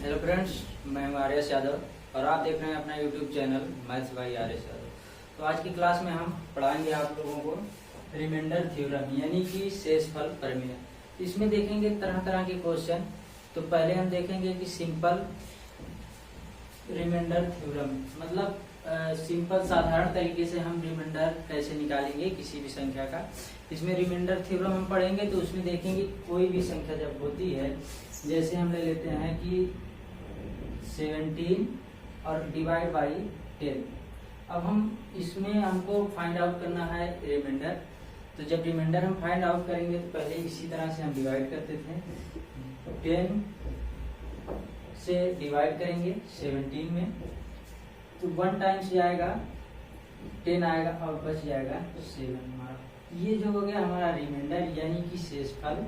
Hello friends, मैं हूं आर्यस यादव और आप देख रहे हैं अपना YouTube channel maths by आर्यस Yadav. तो आज की क्लास में हम पढ़ाएंगे आप लोगों को रिमाइंडर थ्योरम यानी कि शेषफल प्रमेय। इसमें देखेंगे तरह तरह के क्वेश्चन। तो पहले हम देखेंगे कि सिंपल रिमाइंडर थ्योरम मतलब सिंपल साधारण तरीके से हम रिमाइंडर कैसे निकालेंगे किसी भी संख्या का। इसमें रिमाइंडर थ्योरम हम पढ़ेंगे तो उसमें देखेंगे कोई भी संख्या जब होती है, जैसे हम ले लेते हैं कि 17 और डिवाइड बाई 10। अब हम इसमें हमको फाइंड आउट करना है रिमाइंडर। तो जब रिमाइंडर हम फाइंड आउट करेंगे तो पहले इसी तरह से हम डिवाइड करते थे। 10 से डिवाइड करेंगे 17 में तो 1 टाइम्स जाएगा 10 आएगा और बच जाएगा 7 हमारा। ये जो हो गया हमारा रिमाइंडर यानी कि शेषफल।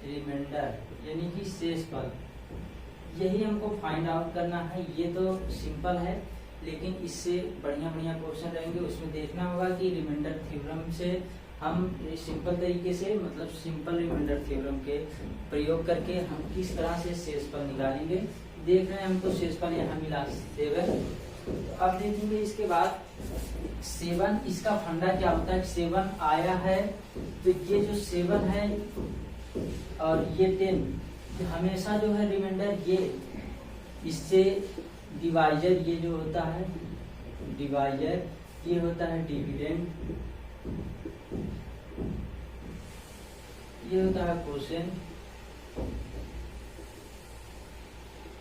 रिमाइंडर यानी कि शेषफल, यही हमको फाइंड आउट करना है। ये तो सिंपल है, लेकिन इससे बढ़िया बढ़िया क्वेश्चन रहेंगे। उसमें देखना होगा कि रिमाइंडर थ्योरम से हम सिंपल तरीके से मतलब सिंपल रिमाइंडर थ्योरम के प्रयोग करके हम किस तरह से शेषफल निकालेंगे। देख रहे हैं हमको शेषफल यहाँ मिला 7। तो अब देखेंगे इसके बाद 7, इसका फंडा क्या होता है। 7 आया है तो ये जो 7 है और ये 10 हमेशा जो है रिमाइंडर ये इससे डिवाइजर, ये जो होता है डिवाइजर, ये होता है डिविडेंड, ये होता है कोसेंट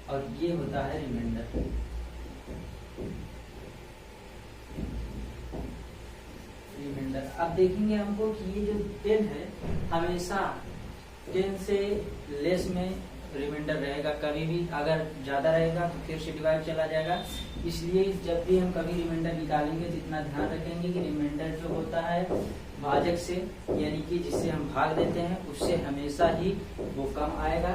और ये होता है रिमाइंडर। रिमाइंडर अब देखेंगे हमको कि ये जो 10 है हमेशा 10 से लेस में रिमाइंडर रहेगा। कभी भी अगर ज्यादा रहेगा तो फिर से डिवाइड चला जाएगा। इसलिए जब भी हम कभी रिमाइंडर निकालेंगे तो इतना ध्यान रखेंगे कि रिमाइंडर जो होता है भाजक से यानी कि जिससे हम भाग देते हैं उससे हमेशा ही वो कम आएगा।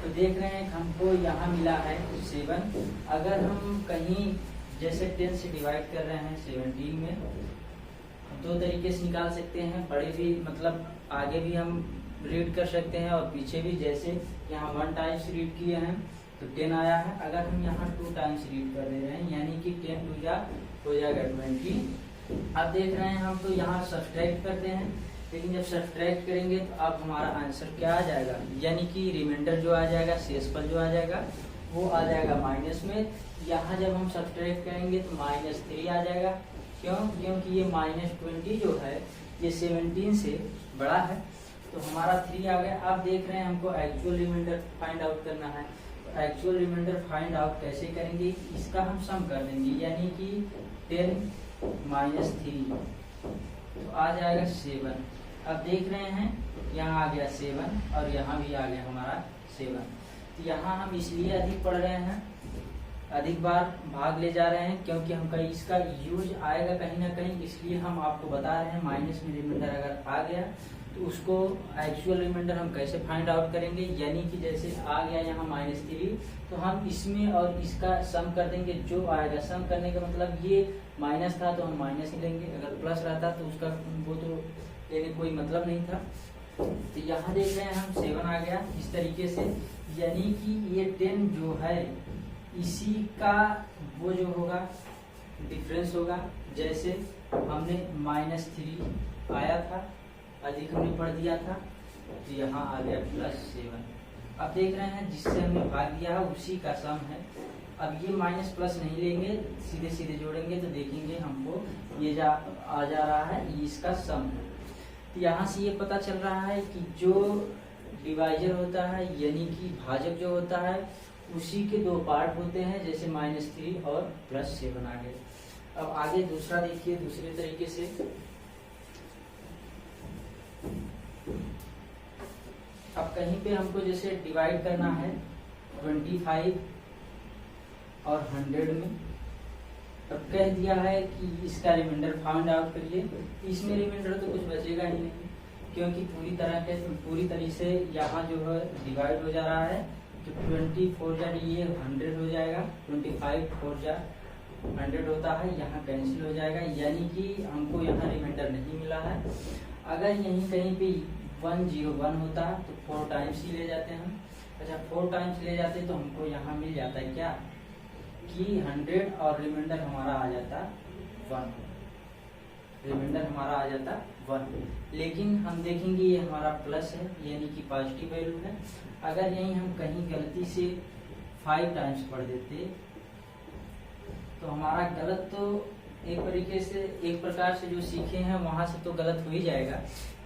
तो देख रहे हैं हमको यहाँ मिला है 7। अगर हम कहीं जैसे 10 से डिवाइड कर रहे हैं 17 में, दो तरीके से निकाल सकते हैं। बड़े भी मतलब आगे भी हम रीड कर सकते हैं और पीछे भी। जैसे यहाँ 1 टाइम्स रीड किए हैं तो 10 आया है। अगर हम यहाँ 2 टाइम्स रीड कर दे रहे हैं यानी कि 10 2 जा हो जाएगा 20। अब देख रहे हैं हम तो यहाँ सब्सट्रैक्ट करते हैं, लेकिन जब सब्सट्रैक्ट करेंगे तो अब हमारा आंसर क्या आ जाएगा, यानी कि रिमाइंडर जो आ जाएगा, शेषफल जो आ जाएगा वो आ जाएगा माइनस में। यहाँ जब हम सब्सट्रैक्ट करेंगे तो -3 आ जाएगा। क्यों? क्योंकि ये -20 जो है ये 17 से बड़ा है तो हमारा 3 आ गया। अब देख रहे हैं हमको एक्चुअल रिमाइंडर फाइंड आउट करना है। तो एक्चुअल रिमाइंडर फाइंड आउट कैसे करेंगे, इसका हम सम कर देंगे यानी कि 10 - 3 तो आ जाएगा 7। अब देख रहे हैं यहाँ आ गया 7 और यहाँ भी आ गया हमारा 7। तो यहाँ हम इसलिए अधिक पढ़ रहे हैं, अधिक बार भाग ले जा रहे हैं क्योंकि हम कहीं इसका यूज आएगा कहीं ना कहीं, इसलिए हम आपको बता रहे हैं। माइनस में रिमाइंडर अगर आ गया तो उसको एक्चुअल रिमाइंडर हम कैसे फाइंड आउट करेंगे, यानी कि जैसे आ गया यहाँ -3 तो हम इसमें और इसका सम कर देंगे। जो आएगा सम करने का मतलब ये माइनस था तो हम माइनस ही लेंगे, अगर प्लस रहता तो उसका वो तो लेने कोई मतलब नहीं था। तो यहाँ देख रहे हैं हम 7 आ गया इस तरीके से, यानी कि ये 10 जो है इसी का वो जो होगा डिफरेंस होगा। जैसे हमने -3 आया था, अधिक हमने पढ़ दिया था तो यहाँ आ गया +7। अब देख रहे हैं जिससे हमने भाग दिया है उसी का सम है। अब ये माइनस प्लस नहीं लेंगे, सीधे सीधे जोड़ेंगे तो देखेंगे हमको ये आ जा रहा है, ये इसका सम है। तो यहाँ से ये पता चल रहा है कि जो डिवाइजर होता है यानी कि भाजक जो होता है उसी के 2 पार्ट होते हैं, जैसे -3 और +7 आ गए। अब आगे दूसरा देखिए दूसरे तरीके से। अब कहीं पे हमको जैसे डिवाइड करना है 25 और 100 में, अब कह दिया है कि इसका रिमाइंडर फाइंड आउट करिए। इसमें रिमाइंडर तो कुछ बचेगा ही नहीं क्योंकि पूरी तरह से यहाँ जो है डिवाइड हो जा रहा है। तो 24 जा ये 100 हो जाएगा, 25 4 जा 100 होता है, यहाँ कैंसिल हो जाएगा, यानी कि हमको यहाँ रिमाइंडर नहीं मिला है। अगर यहीं कहीं पे 101 होता है, तो 4 टाइम्स ही ले जाते हैं हम। अच्छा 4 टाइम्स ले जाते हैं तो हमको यहाँ मिल जाता है क्या कि 100 और रिमाइंडर हमारा आ जाता 1, रिमाइंडर हमारा आ जाता 1। लेकिन हम देखेंगे ये हमारा प्लस है यानी कि पॉजिटिव वैल्यू है। अगर यही हम कहीं गलती से 5 टाइम्स पढ़ देते तो हमारा गलत तो एक तरीके से एक प्रकार से जो सीखे हैं वहां से तो गलत हो ही जाएगा,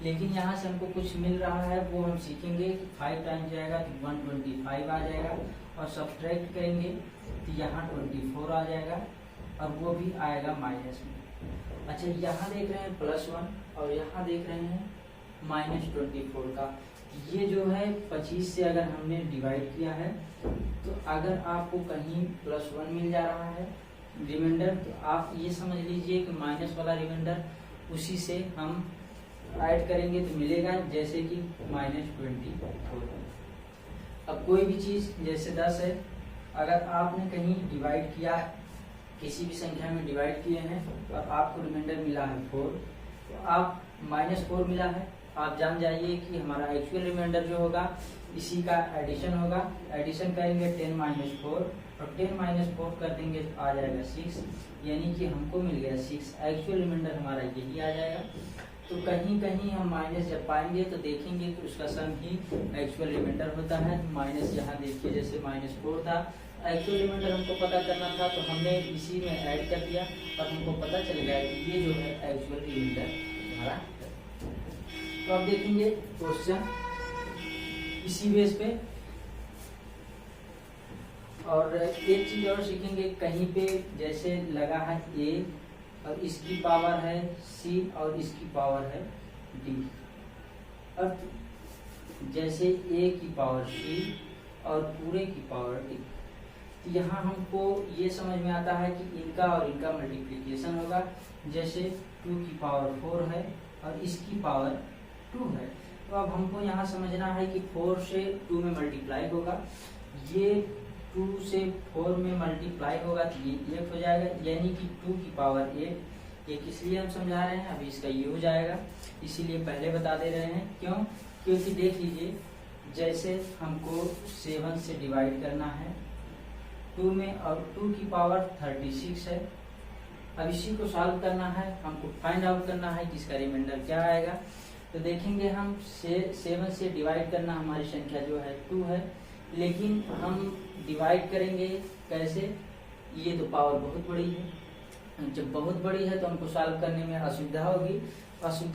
लेकिन यहाँ से हमको कुछ मिल रहा है वो हम सीखेंगे कि 5 टाइम्स जाएगा तो 125 आ जाएगा, और सब्ट्रैक्ट करेंगे तो यहाँ 24 आ जाएगा और वो भी आएगा माइनस में। अच्छा यहाँ देख रहे हैं +1 और यहाँ देख रहे हैं -24 का। ये जो है 25 से अगर हमने डिवाइड किया है तो अगर आपको कहीं +1 मिल जा रहा है रिमाइंडर तो आप ये समझ लीजिए कि माइनस वाला रिमाइंडर उसी से हम ऐड करेंगे तो मिलेगा, जैसे कि -24। अब कोई भी चीज जैसे 10 है, अगर आपने कहीं डिवाइड किया किसी भी संख्या में डिवाइड किए हैं और आपको रिमाइंडर मिला है 4, तो आप -4 मिला है, आप जान जाइए कि हमारा एक्चुअल रिमाइंडर जो होगा इसी का एडिशन होगा। एडिशन करेंगे 10 - 4 और 10 - 4 कर देंगे तो आ जाएगा 6, यानी कि हमको मिल गया 6। एक्चुअल रिमाइंडर हमारा यही आ जाएगा। तो कहीं कहीं हम माइनस जब पाएंगे तो देखेंगे कि उसका सम ही एक्चुअल रिमाइंडर होता है। माइनस यहाँ देखिए जैसे -4 था, एक्चुअल रिमाइंडर हमको पता करना था तो हमने इसी में ऐड कर दिया और हमको पता चल गया कि ये जो है एक्चुअल रिमाइंडर हमारा है। तो अब देखेंगे क्वेश्चन इसी बेस पे, और एक चीज और सीखेंगे, कहीं पे जैसे लगा है A और इसकी पावर है C और इसकी पावर है D, और जैसे A की पावर C और पूरे की पावर D, तो यहाँ हमको ये समझ में आता है कि इनका और इनका मल्टीप्लिकेशन होगा। जैसे 2 की पावर 4 है और इसकी पावर 2 है, तो अब हमको यहाँ समझना है कि 4 से 2 में मल्टीप्लाई होगा, ये 2 से 4 में मल्टीप्लाई होगा तो ये 1 हो जाएगा, यानी कि 2 की पावर 8। ये किस लिए हम समझा रहे हैं, अभी इसका ये हो जाएगा, इसीलिए पहले बता दे रहे हैं। क्यों? क्योंकि देख लीजिए जैसे हमको 7 से डिवाइड करना है 2 में और 2 की पावर 36 है। अब इसी को सॉल्व करना है, हमको फाइंड आउट करना है कि इसका रिमाइंडर क्या आएगा। तो देखेंगे हम 7 से डिवाइड करना हमारी संख्या जो है 2 है, लेकिन हम डिवाइड करेंगे कैसे, ये तो पावर बहुत बड़ी है, जब बहुत बड़ी है तो हमको सॉल्व करने में असुविधा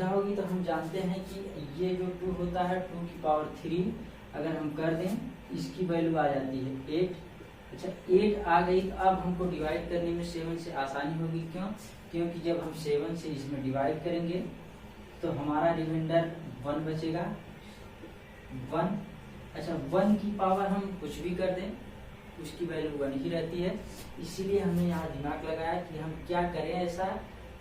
होगी। तो हम जानते हैं कि ये जो 2 होता है 2 की पावर 3 अगर हम कर दें इसकी वैल्यू आ जाती है 8। अच्छा 8 आ गई तो अब हमको डिवाइड करने में 7 से आसानी होगी। क्यों? क्योंकि जब हम 7 से इसमें डिवाइड करेंगे तो हमारा रिमाइंडर 1 बचेगा 1। अच्छा 1 की पावर हम कुछ भी कर दें उसकी वैल्यू 1 ही रहती है, इसीलिए हमने यहाँ दिमाग लगाया कि हम क्या करें, ऐसा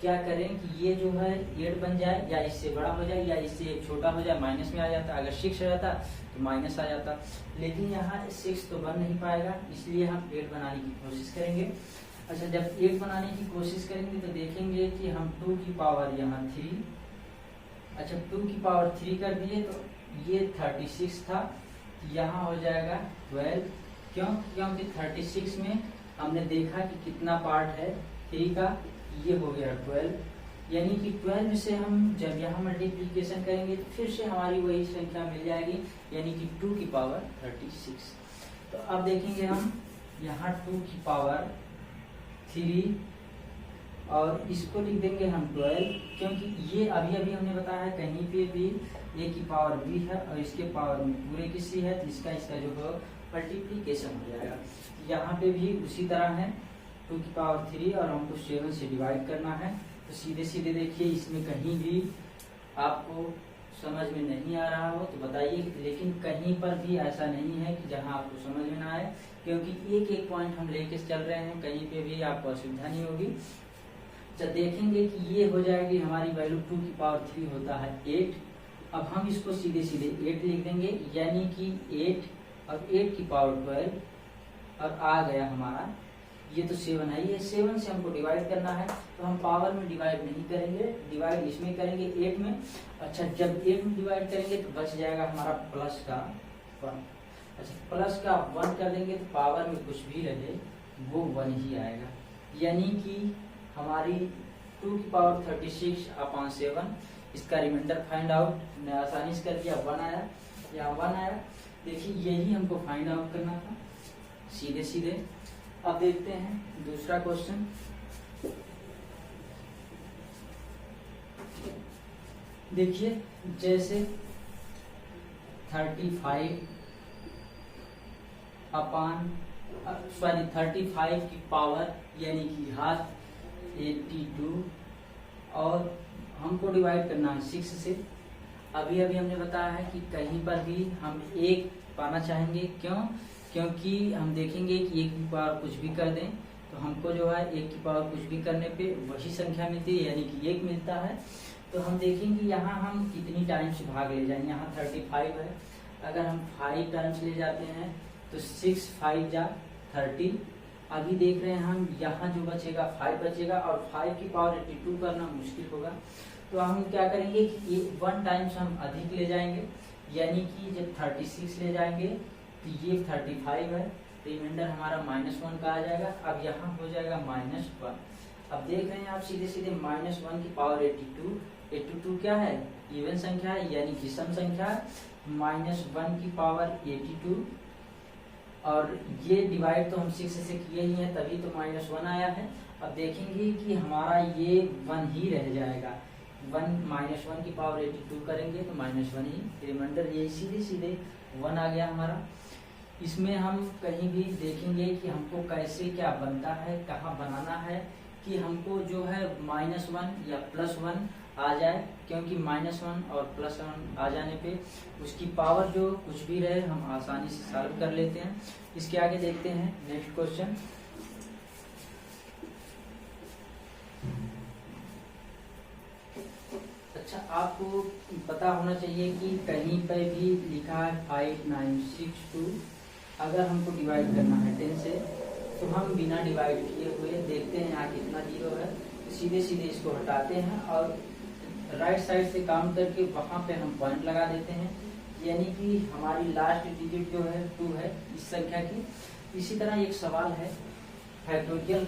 क्या करें कि ये जो है 8 बन जाए या इससे बड़ा हो जाए या इससे छोटा हो जाए, माइनस में आ जाता। अगर 6 रहता तो माइनस आ जाता, लेकिन यहाँ 6 तो बन नहीं पाएगा, इसलिए हम 8 बनाने की कोशिश करेंगे। अच्छा जब 8 बनाने की कोशिश करेंगे तो देखेंगे कि हम 2 की पावर यहाँ 3, अच्छा 2 की पावर 3 कर दिए तो ये 36 था, यहाँ हो जाएगा 12। क्यों? क्योंकि 36 में हमने देखा कि कितना पार्ट है 3 का, ये हो गया 12, यानी कि 12 से हम जब यहाँ मल्टीप्लिकेशन करेंगे तो फिर से हमारी वही संख्या मिल जाएगी, यानी कि 2 की पावर 36। तो अब देखेंगे हम यहाँ 2 की पावर 3 और इसको लिख देंगे हम 12, क्योंकि ये अभी अभी हमने बताया कहीं पे भी A की पावर B है और इसके पावर में पूरे की C है, तो इसका जो है मल्टीप्लिकेशन हो जाएगा। यहाँ पे भी उसी तरह है 2 की पावर 3 और हमको 7 से डिवाइड करना है, तो सीधे सीधे देखिए इसमें कहीं भी आपको समझ में नहीं आ रहा हो तो बताइए, लेकिन कहीं पर भी ऐसा नहीं है कि जहाँ आपको समझ में ना आए, क्योंकि एक एक पॉइंट हम लेके चल रहे हैं, कहीं पे भी आपको असुविधा नहीं होगी। जब देखेंगे कि ये हो जाएगी हमारी वैल्यू 2 की पावर 3 होता है 8, अब हम इसको सीधे सीधे 8 लिख देंगे, यानी कि 8 और 8 की पावर 12 और आ गया हमारा ये तो 7 है, ये 7 से हमको डिवाइड करना है, तो हम पावर में डिवाइड नहीं करेंगे, डिवाइड इसमें करेंगे 8 में। अच्छा, जब 8 में डिवाइड करेंगे तो बच जाएगा हमारा प्लस का 1। अच्छा, प्लस का 1 कर देंगे तो पावर में कुछ भी रहे वो 1 ही आएगा, यानी कि हमारी 2 की पावर 36/7 इसका रिमाइंडर फाइंड आउट मैं आसानी से कर दिया, 1 आया, यहाँ 1 आया। देखिए यही हमको फाइंड आउट करना था सीधे सीधे। अब देखते हैं दूसरा क्वेश्चन। देखिए जैसे 35 की पावर यानी कि घात 82 और हमको डिवाइड करना है 6 से। अभी हमने बताया है कि कहीं पर भी हम 1 पाना चाहेंगे, क्यों? क्योंकि हम देखेंगे कि 1 की पावर कुछ भी कर दें तो हमको जो है 1 की पावर कुछ भी करने पे वही संख्या मिलती है, यानी कि 1 मिलता है। तो हम देखेंगे यहाँ हम कितनी टाइम्स भाग ले जाएंगे। यहाँ 35 है, अगर हम 5 टाइम्स ले जाते हैं तो 6 5 जा 30। अभी देख रहे हैं हम यहाँ जो बचेगा 5 बचेगा और 5 की पावर 82 करना मुश्किल होगा, तो हम क्या करेंगे कि 1 टाइम्स हम अधिक ले जाएंगे, यानी कि जब 36 ले जाएंगे तो ये 35 है, रिमाइंडर हमारा -1 का आ जाएगा। अब यहाँ हो जाएगा -1। अब देख रहे हैं आप सीधे सीधे -1 की पावर 82 क्या है? इवन संख्या है, यानी कि सम संख्या। -1 की पावर 82 और ये डिवाइड तो हम 6 से किए ही हैं, तभी तो -1 आया है। अब देखेंगे कि हमारा ये 1 ही रह जाएगा, 1 की पावर 82 करेंगे तो -1 ही, रिमाइंडर ये सीधे सीधे 1 आ गया हमारा। इसमें हम कहीं भी देखेंगे कि हमको कैसे क्या बनता है, कहाँ बनाना है कि हमको जो है -1 या +1 आ जाए, क्योंकि -1 और +1 आ जाने पे उसकी पावर जो कुछ भी रहे हम आसानी से सॉल्व कर लेते हैं। इसके आगे देखते हैं नेक्स्ट क्वेश्चन। अच्छा, आपको पता होना चाहिए कि कहीं पर भी लिखा है 5962, अगर हमको डिवाइड करना है 10 से तो हम बिना डिवाइड किए हुए देखते हैं यहाँ कितना 0 है, सीधे सीधे इसको हटाते हैं और राइट साइड से काउंट करके वहां पे हम पॉइंट लगा देते हैं, यानी कि हमारी लास्ट डिजिट जो है 2 है इस संख्या की। इसी तरह एक सवाल है फैक्टोरियल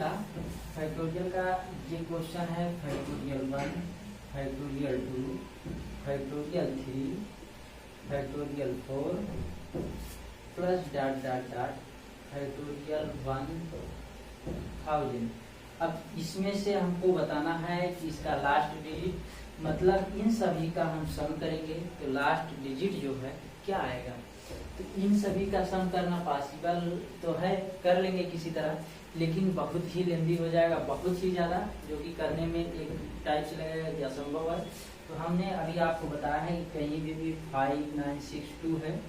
का ये क्वेश्चन है, factorial 1, factorial 2, factorial 3, factorial 4 plus ... factorial 1000। अब इसमें से हमको बताना है कि इसका लास्ट डिजिट, मतलब इन सभी का हम सम करेंगे तो लास्ट डिजिट जो है क्या आएगा। तो इन सभी का सम करना पॉसिबल तो है, कर लेंगे किसी तरह, लेकिन बहुत ही लेंदी हो जाएगा, बहुत ही ज़्यादा, जो कि करने में एक टाइम से लगेगा या असंभव है। तो हमने अभी आपको बताया है कि कहीं भी 5962 है,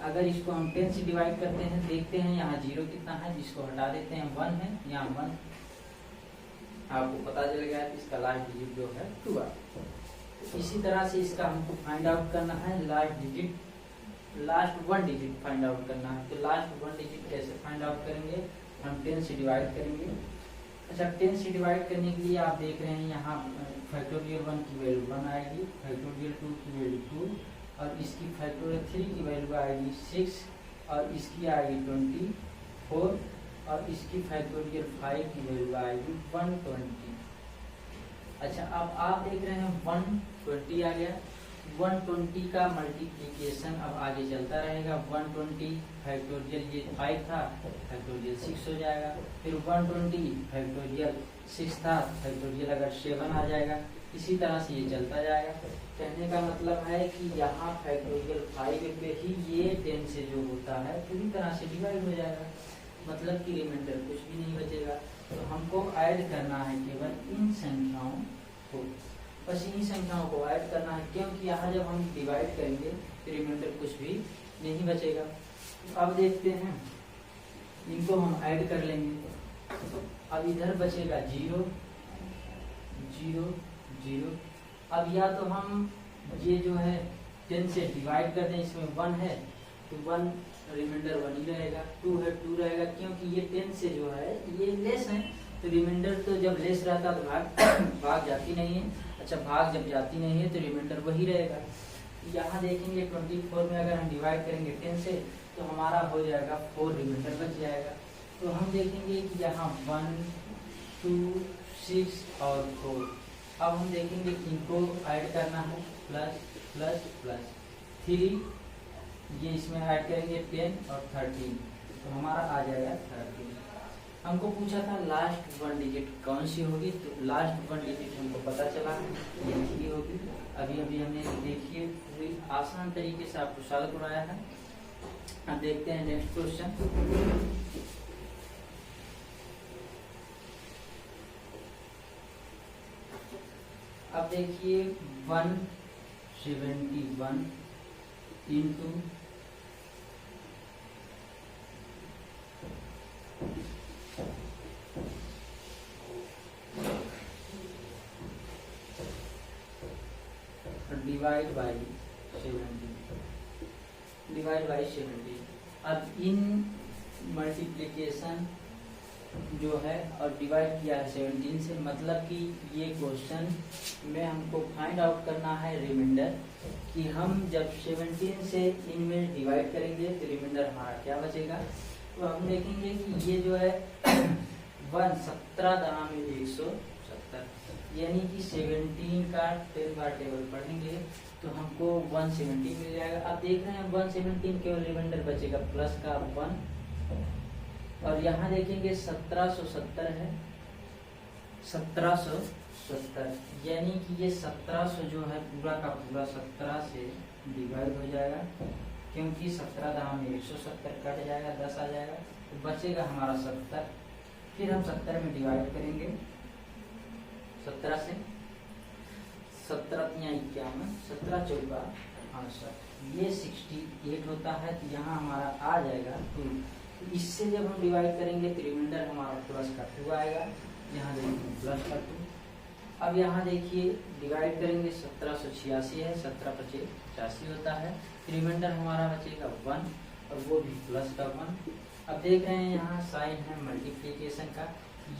अगर इसको हम 10 से डिवाइड करते हैं, देखते हैं यहाँ 0 कितना है, जिसको हटा देते हैं 1 है, यहाँ 1, आपको पता चलेगा कि इसका लास्ट डिजिट जो है 2 है। तो इसी तरह से इसका हमको फाइंड आउट करना है, लास्ट 1 डिजिट फाइंड आउट करना है। तो लास्ट 1 डिजिट कैसे फाइंड आउट करेंगे? हम 10 से डिवाइड करेंगे। अच्छा, 10 से डिवाइड करने के लिए आप देख रहे हैं यहाँ फैक्टोरियल 1 की वैल्यू 1 आएगी, फैक्टोरियल 2 की वैल्यू 2 और इसकी फैक्टोरियल 3 की वैल्यू आएगी 6 और इसकी आएगी 24 और इसकी फैक्टोरियल 5 की वैल्यू आएगी 120। अच्छा, अब आप देख रहे हैं 120 आ गया। 120 का मल्टीप्लिकेशन अब आगे चलता रहेगा। 120 फैक्टोरियल ये 5 था, फैक्टोरियल 6 हो जाएगा, फिर 120 फैक्टोरियल 6 था, फैक्टोरियल अगर 7 आ जाएगा। इसी तरह से ये चलता जाएगा। कहने का मतलब है कि यहाँ फैक्टोरियल 5 पे ही ये 10 से जो होता है पूरी तरह से डिवाइड हो जाएगा, मतलब कि रिमाइंडर कुछ भी नहीं बचेगा। तो हमको ऐड करना है केवल इन संख्याओं को, बस इन्हीं संख्याओं को ऐड करना है, क्योंकि यहाँ जब हम डिवाइड करेंगे तो रिमाइंडर कुछ भी नहीं बचेगा। तो अब देखते हैं, इनको हम ऐड कर लेंगे। अब इधर बचेगा 0 0 0। अब या तो हम ये जो है 10 से डिवाइड कर दें, इसमें 1 है, तो 1 रिमाइंडर 1 ही रहेगा, 2 है 2 रहेगा, क्योंकि ये 10 से जो है ये लेस है, तो रिमाइंडर तो जब लेस रहता तो भाग जाती नहीं है। अच्छा, भाग जब जाती नहीं है तो रिमाइंडर वही रहेगा। यहाँ देखेंगे 24 में अगर हम डिवाइड करेंगे 10 से तो हमारा हो जाएगा 4 रिमाइंडर बच जाएगा। तो हम देखेंगे कि यहाँ 1 2 6 और 4। अब हम देखेंगे कि इनको ऐड करना है, प्लस प्लस प्लस 3, ये इसमें ऐड करेंगे 10 और 13, तो हमारा आ जाएगा 13। हमको पूछा था लास्ट 1 डिजिट कौन सी होगी, तो लास्ट 1 डिजिट हमको पता चला ये 3 होगी। अभी अभी हमने देखिए पूरी आसान तरीके से आपको सॉल्व कराया है। अब देखते हैं नेक्स्ट क्वेश्चन। अब देखिए 171 इंटू डिवाइड बाई 70। अब इन मल्टीप्लिकेशन जो है और डिवाइड किया है 17 से, मतलब कि ये क्वेश्चन में हमको फाइंड आउट करना है रिमाइंडर, कि हम जब 17 से इनमें डिवाइड करेंगे तो रिमाइंडर हमारा क्या बचेगा। तो हम देखेंगे कि ये जो है 17 दहा में 170, यानी कि 17 का 10 बार टेबल पढ़ेंगे तो हमको 170 मिल जाएगा। अब देख रहे हैं 117 केवल रिमाइंडर बचेगा प्लस का 1, और यहाँ देखेंगे 1770 है, 1770, यानी कि ये 1700 जो है पूरा का पूरा 17 से डिवाइड हो जाएगा, क्योंकि 17 दहा में 170 कट जाएगा, 10 आ जाएगा, तो बचेगा हमारा 70। फिर हम 70 में डिवाइड करेंगे 17 से, 17 51, 17 चौका 68, ये 68 होता है, तो यहाँ हमारा आ जाएगा 2। इससे जब हम डिवाइड करेंगे तो रिमाइंडर हमारा प्लस का 2 आएगा, यहाँ देखिए प्लस का 2। अब यहाँ देखिए डिवाइड करेंगे 1786 है, 17 पचे 85 होता है, रिमाइंडर हमारा बचेगा 1 और वो भी प्लस का 1। अब देख रहे हैं यहाँ साइन है मल्टीप्लिकेशन का,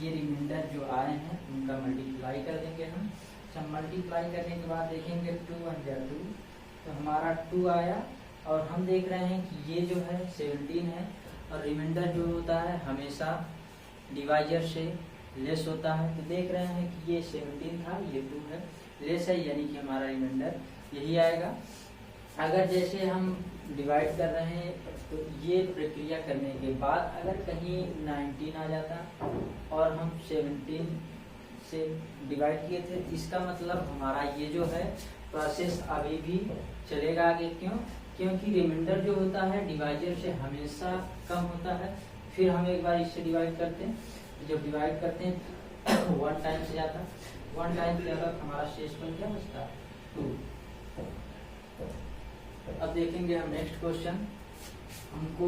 ये रिमाइंडर जो आए हैं उनका मल्टीप्लाई कर देंगे हम। अच्छा, मल्टीप्लाई करने के बाद देखेंगे 2 1 जा 2, तो हमारा 2 आया, और हम देख रहे हैं कि ये जो है 17 है, और रिमाइंडर जो होता है हमेशा डिवाइजर से लेस होता है, तो देख रहे हैं कि ये 17 था, ये 2 है, लेस है, यानी कि हमारा रिमाइंडर यही आएगा। अगर जैसे हम डिवाइड कर रहे हैं तो ये प्रक्रिया करने के बाद अगर कहीं 19 आ जाता और हम 17 से डिवाइड किए थे, इसका मतलब हमारा ये जो है प्रोसेस अभी भी चलेगा आगे। क्यों? क्योंकि रिमाइंडर जो होता है डिवाइजर से हमेशा कम होता है। फिर हम एक बार इससे डिवाइड करते हैं, जब डिवाइड करते हैं 1 टाइम से जाता, 1 टाइम से जाता हमारा शेषफल क्या बचता है 2। अब देखेंगे हम नेक्स्ट क्वेश्चन। हमको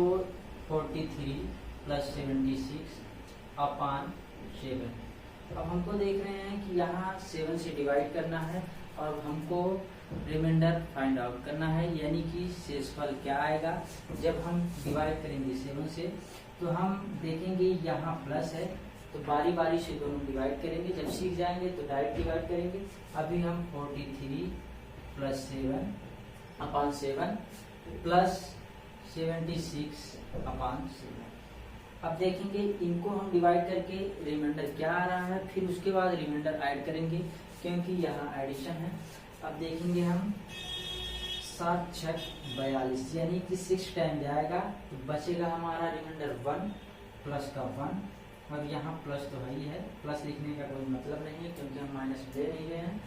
43 प्लस 76 अपान 7। अब हमको देख रहे हैं कि यहाँ 7 से डिवाइड करना है और हमको रिमाइंडर फाइंड आउट करना है, यानी कि शेषफल क्या आएगा जब हम डिवाइड करेंगे 7 से। तो हम देखेंगे यहाँ प्लस है, तो बारी बारी से दोनों डिवाइड करेंगे, जब सीख जाएंगे तो डायरेक्ट डिवाइड करेंगे। अभी हम 43 प्लस 7 अपान 7 प्लस 76 अपान 7। अब देखेंगे इनको हम डिवाइड करके रिमाइंडर क्या आ रहा है, फिर उसके बाद रिमाइंडर ऐड करेंगे क्योंकि यहाँ एडिशन है। अब देखेंगे हम 7 6 42, यानी कि 6 टाइम जाएगा तो बचेगा हमारा रिमाइंडर 1 प्लस का 1। और यहाँ प्लस तो है ही है, प्लस लिखने का कोई मतलब नहीं है क्योंकि हम माइनस ले नहीं रहे हैं।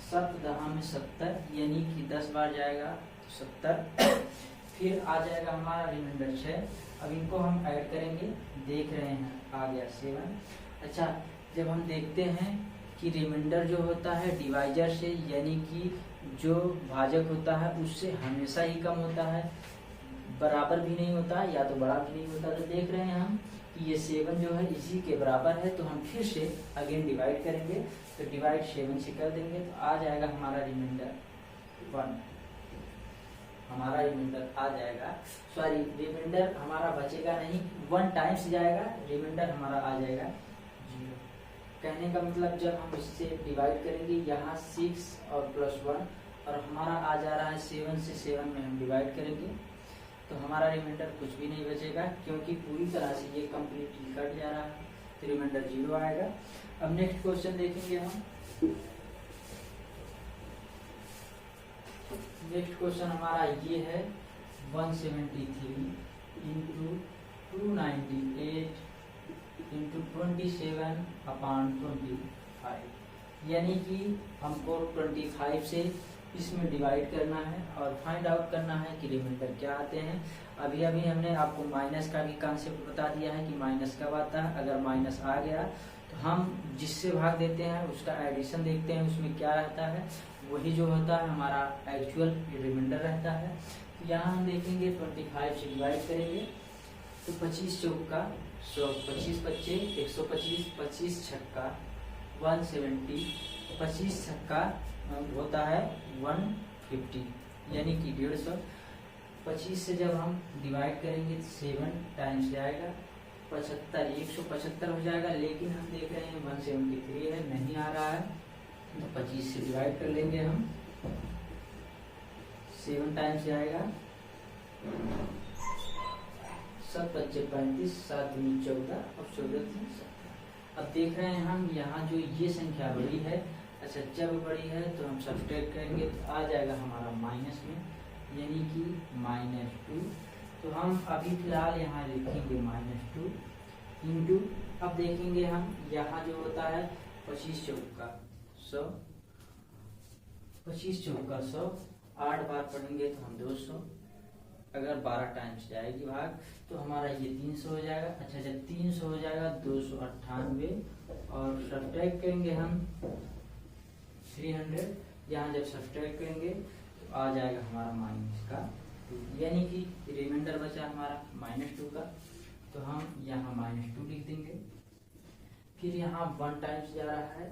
7 10 में 70, यानी कि 10 बार जाएगा तो 70। फिर आ जाएगा हमारा रिमाइंडर 6। अब इनको हम ऐड करेंगे, देख रहे हैं आ गया 7। अच्छा, जब हम देखते हैं कि रिमाइंडर जो होता है डिवाइजर से, यानी कि जो भाजक होता है उससे हमेशा ही कम होता है, बराबर भी नहीं होता या तो बड़ा भी नहीं होता। तो देख रहे हैं हम कि ये 7 जो है इसी के बराबर है, तो हम फिर से अगेन डिवाइड करेंगे, तो डिवाइड 7 से कर देंगे तो आ जाएगा हमारा रिमाइंडर 1। हमारा रिमाइंडर आ जाएगा, सॉरी रिमाइंडर हमारा बचेगा नहीं, 1 टाइम्स जाएगा, रिमाइंडर हमारा आ जाएगा 0। कहने का मतलब जब हम इससे डिवाइड करेंगे यहाँ 6 और +1 और हमारा आ जा रहा है 7 से 7 में हम डिवाइड करेंगे तो हमारा रिमाइंडर कुछ भी नहीं बचेगा, क्योंकि पूरी तरह से ये कम्प्लीटली कट जा रहा है, तो रिमाइंडर 0 आएगा। अब नेक्स्ट क्वेश्चन देखेंगे हम। नेक्स्ट क्वेश्चन हमारा ये है 173 इंटू 298 इंटू 27/25, यानी कि हमको 25 से इसमें डिवाइड करना है और फाइंड आउट करना है कि रिमाइंडर क्या आते हैं। अभी अभी हमने आपको माइनस का भी कॉन्सेप्ट बता दिया है कि माइनस कब आता है। अगर माइनस आ गया तो हम जिससे भाग देते हैं उसका एडिशन देखते हैं, उसमें क्या रहता है, वही जो होता है हमारा एक्चुअल रिमाइंडर रहता है। तो यहाँ हम देखेंगे 25 से डिवाइड करेंगे तो 25 चौका 100, 25 बच्चे 125, 25 छक्का 170, 25 छक्का होता है 150, यानी कि 150। 25 से जब हम डिवाइड करेंगे तो 7 टाइम्स जाएगा, 75 175 हो जाएगा, लेकिन हम देख रहे हैं 173 है, नहीं आ रहा है, तो 25 से डिवाइड कर लेंगे हम, 7 टाइम्स जाएगा, 7 बच्चे 35, 7 दूनी 14 और 14 3 17। अब देख रहे हैं हम यहाँ जो ये संख्या बड़ी है, अच्छा जब बड़ी है तो हम सब्ट्रैक्ट करेंगे तो आ जाएगा हमारा माइनस में, यानी कि -2। तो हम अभी फिलहाल यहाँ लिखेंगे -2 इंटू, अब देखेंगे हम यहाँ जो होता है 25 चौका 100, 25 चौका 100, 8 बार पढ़ेंगे तो हम 200, अगर 12 टाइम्स जाएगी भाग तो हमारा ये 300 हो जाएगा। अच्छा जब 300 हो जाएगा 298 और सब्ट्रैक्ट करेंगे हम 300, यहाँ जब सब्ट्रैक्ट करेंगे तो आ जाएगा हमारा माइनस का 2, यानी कि रिमाइंडर बचा हमारा -2 का, तो हम यहाँ -2 लिख देंगे। फिर यहाँ 1 टाइम्स जा रहा है,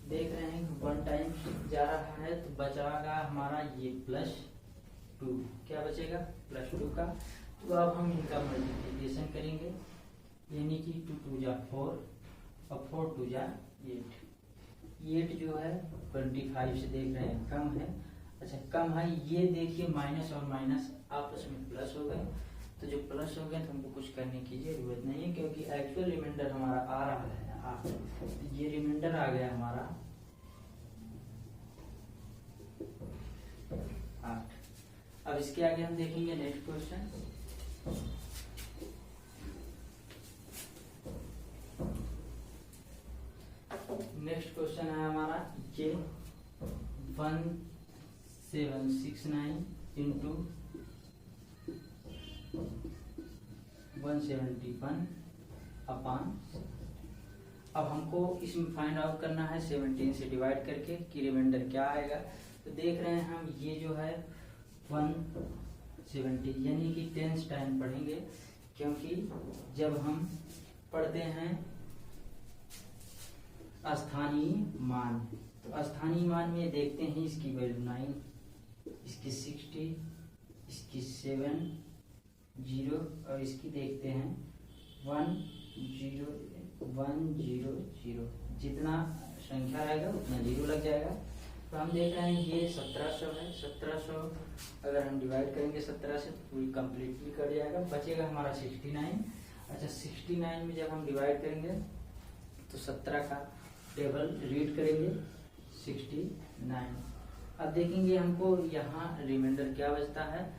देख रहे हैं 1 टाइम्स जा रहा है तो बचाएगा हमारा ये +2, क्या बचेगा +2 का। तो अब हम इनका मल्टीप्लिकेशन करेंगे, यानी कि 2 2 जा 4 और 4 2 जा 8। 8 जो है 25 से देख रहे हैं कम है, अच्छा कम है, ये देखिए माइनस और माइनस आपस में प्लस हो गए, तो जो प्लस हो गए तो हमको कुछ करने की जरूरत नहीं है, क्योंकि एक्चुअल रिमाइंडर हमारा आ रहा है 8, तो ये रिमाइंडर आ गया हमारा 8। अब इसके आगे हम देखेंगे नेक्स्ट क्वेश्चन। नेक्स्ट क्वेश्चन है हमारा ये 1769 इंटू 171 अपान, अब हमको इसमें फाइंड आउट करना है 17 से डिवाइड करके कि रिमाइंडर क्या आएगा। तो देख रहे हैं हम ये जो है 170, यानी कि 10 टाइम पढ़ेंगे, क्योंकि जब हम पढ़ते हैं स्थानीय मान, तो स्थानीय मान में देखते हैं इसकी वैल्यू 9, इसकी 60, इसकी 7 0 और इसकी देखते हैं 1 0 1 0 0, जितना संख्या रहेगा उतना 0 लग जाएगा। तो हम देख रहे हैं ये 1700 है, 1700 अगर हम डिवाइड करेंगे 17 से तो पूरी कंप्लीटली कट जाएगा, बचेगा हमारा 69। अच्छा 69 में जब हम डिवाइड करेंगे तो 17 का टेबल रीड करेंगे 69। अब देखेंगे हमको यहाँ रिमाइंडर क्या बचता है,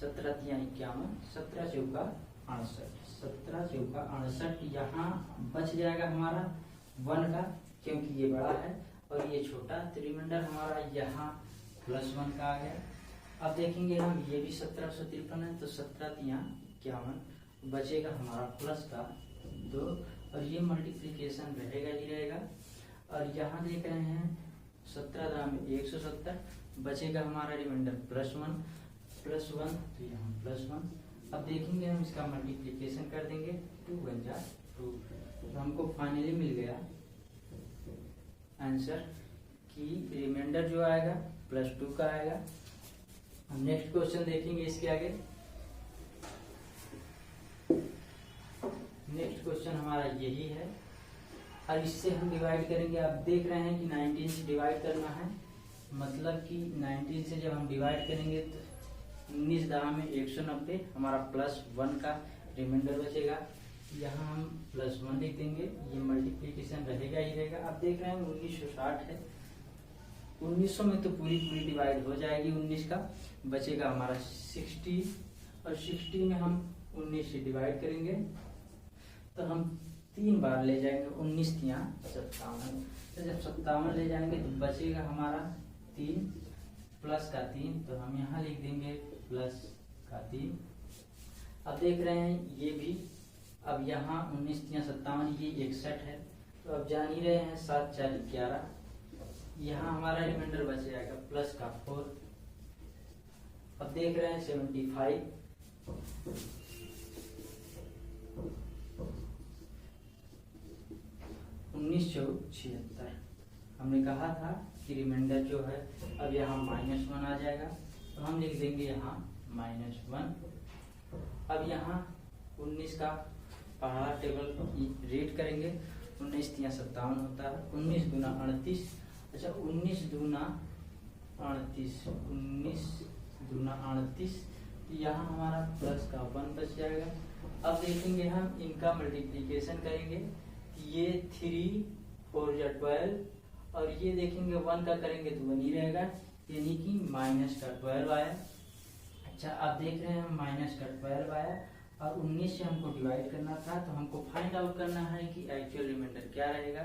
17 तिया 51, 17 चौका 68, 17 चौका 68, यहाँ बच जाएगा हमारा 1 का, क्योंकि ये बड़ा है और ये छोटा, तो रिमाइंडर हमारा यहाँ +1 का आ गया। अब देखेंगे हम ये भी 1753 है, तो 17 तिया 51, बचेगा हमारा प्लस का 2 और ये मल्टीप्लिकेशन रहेगा ही रहेगा। और यहाँ देख रहे हैं 17 ग्राम 170, बचेगा हमारा रिमाइंडर +1 तो यहाँ +1। अब देखेंगे हम इसका मल्टीप्लिकेशन कर देंगे, 2 1 जा 2, तो हमको फाइनली मिल गया आंसर कि रिमाइंडर जो आएगा +2 का आएगा। हम नेक्स्ट क्वेश्चन देखेंगे इसके आगे। नेक्स्ट क्वेश्चन हमारा यही है और इससे हम डिवाइड करेंगे। आप देख रहे हैं कि 19 से डिवाइड करना है, मतलब कि 19 से जब हम डिवाइड करेंगे तो 19 दाम में 190 हमारा +1 का रिमाइंडर बचेगा। यहाँ हम +1 लिख देंगे, ये मल्टीप्लीकेशन रहेगा ही रहेगा। आप देख रहे हैं 1960 है, 1900 में तो पूरी डिवाइड हो जाएगी 19 का, बचेगा हमारा 60 और 60 में हम 19 से डिवाइड करेंगे तो हम 3 बार ले जाएंगे, 19 तिया 57। तो जब 57 ले जाएंगे तो बचेगा हमारा 3 प्लस का 3, तो हम यहाँ लिख देंगे प्लस का 3। अब देख रहे हैं ये भी, अब यहाँ 19 तिया 57 ये 61 है, तो अब जान ही रहे हैं 7 4 11, यहाँ हमारा रिमाइंडर बच जाएगा प्लस का 4। अब देख रहे हैं 75, 1976। हमने कहा था कि रिमाइंडर जो है अब यहाँ -1 आ जाएगा, तो हम लिख देंगे यहाँ -1। अब यहाँ 19 का पहाड़ा टेबल रीड करेंगे, 19 तिया 57 होता है, 19 दूना 38। अच्छा 19 दूना 38, 19 दूना 38, तो यहाँ हमारा प्लस का 1 बच जाएगा। अब देखेंगे हम इनका मल्टीप्लीकेशन करेंगे, ये 3 4 या 12 और ये देखेंगे 1 का करेंगे तो 1 ही रहेगा, यानी कि -12 आया। अच्छा आप देख रहे हैं -12 आया और 19 से हमको डिवाइड करना था, तो हमको फाइंड आउट करना है कि एक्चुअल रिमाइंडर क्या रहेगा।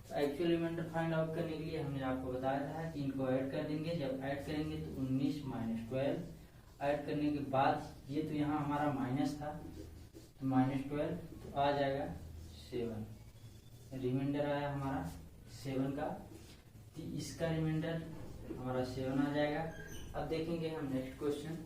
तो एक्चुअल रिमाइंडर फाइंड आउट करने के लिए हमने आपको बताया था कि इनको ऐड कर देंगे। जब ऐड करेंगे तो 19 -12 ऐड करने के बाद ये तो यहाँ हमारा माइनस था, तो -12 तो आ जाएगा 7, रिमाइंडर आया हमारा 7 का, तो इसका रिमाइंडर हमारा 7 आ जाएगा। अब देखेंगे हम नेक्स्ट क्वेश्चन।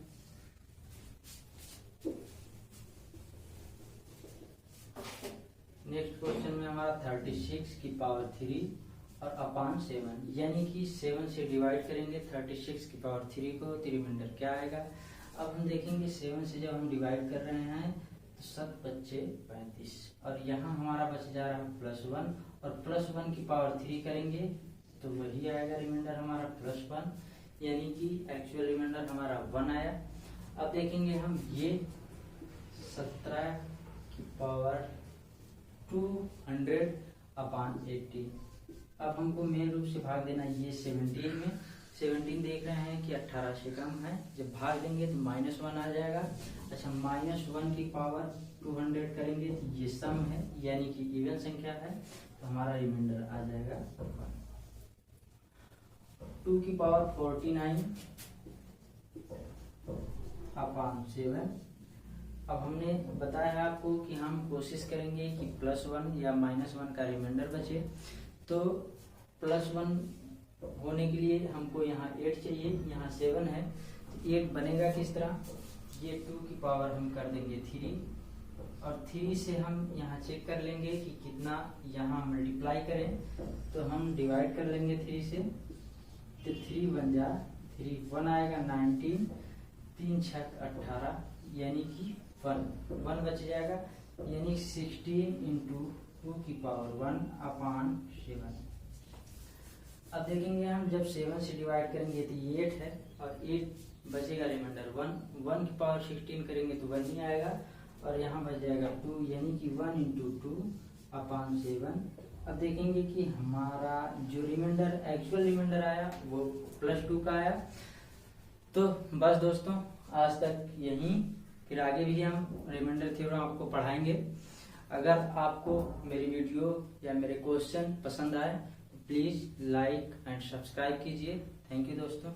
नेक्स्ट क्वेश्चन में हमारा 36 की पावर 3 और अपान 7, यानी कि 7 से डिवाइड करेंगे 36 की पावर 3 को, तो रिमाइंडर क्या आएगा। अब हम देखेंगे 7 से जब हम डिवाइड कर रहे हैं तो 7 बच्चे 35 और यहाँ हमारा बच जा रहा है +1 और +1 की पावर 3 करेंगे तो वही आएगा रिमाइंडर हमारा +1, यानी कि एक्चुअल रिमाइंडर हमारा 1 आया। अब देखेंगे हम ये 17 की पावर 200/80। अब हमको मेन रूप से भाग देना ये 17 में, 17 देख रहे हैं कि 18 से कम है, जब भाग देंगे तो -1 आ जाएगा। अच्छा -1 की पावर 200 करेंगे तो ये सम है, यानी कि इवन संख्या है, तो हमारा रिमाइंडर आ जाएगा 1। 2 की पावर 49/7। अब हमने बताया आपको कि हम कोशिश करेंगे कि +1 या -1 का रिमाइंडर बचे, तो +1 होने के लिए हमको यहाँ 8 चाहिए, यहाँ 7 है, तो 8 बनेगा किस तरह। ये 2 की पावर हम कर देंगे 3 और 3 से हम यहाँ चेक कर लेंगे कि कितना यहाँ मल्टीप्लाई करें, तो हम डिवाइड कर लेंगे 3 से, तो 3 बन जा 3 1 आएगा 19, 3 6 18, यानी कि 1 बच जाएगा, यानी 16 × 2 की पावर 1/7। अब देखेंगे हम जब 7 से डिवाइड करेंगे तो ये 8 है और 8 बचेगा रिमाइंडर 1 की पावर 16 करेंगे तो 1 ही आएगा और यहाँ बच जाएगा 2, यानी कि 1 × 2/7। अब देखेंगे कि हमारा जो रिमाइंडर एक्चुअल रिमाइंडर आया वो +2 का आया। तो बस दोस्तों आज तक यहीं, फिर आगे भी हम रिमाइंडर थ्योरम आपको पढ़ाएंगे। अगर आपको मेरी वीडियो या मेरे क्वेश्चन पसंद आए तो प्लीज़ लाइक एंड सब्सक्राइब कीजिए। थैंक यू दोस्तों।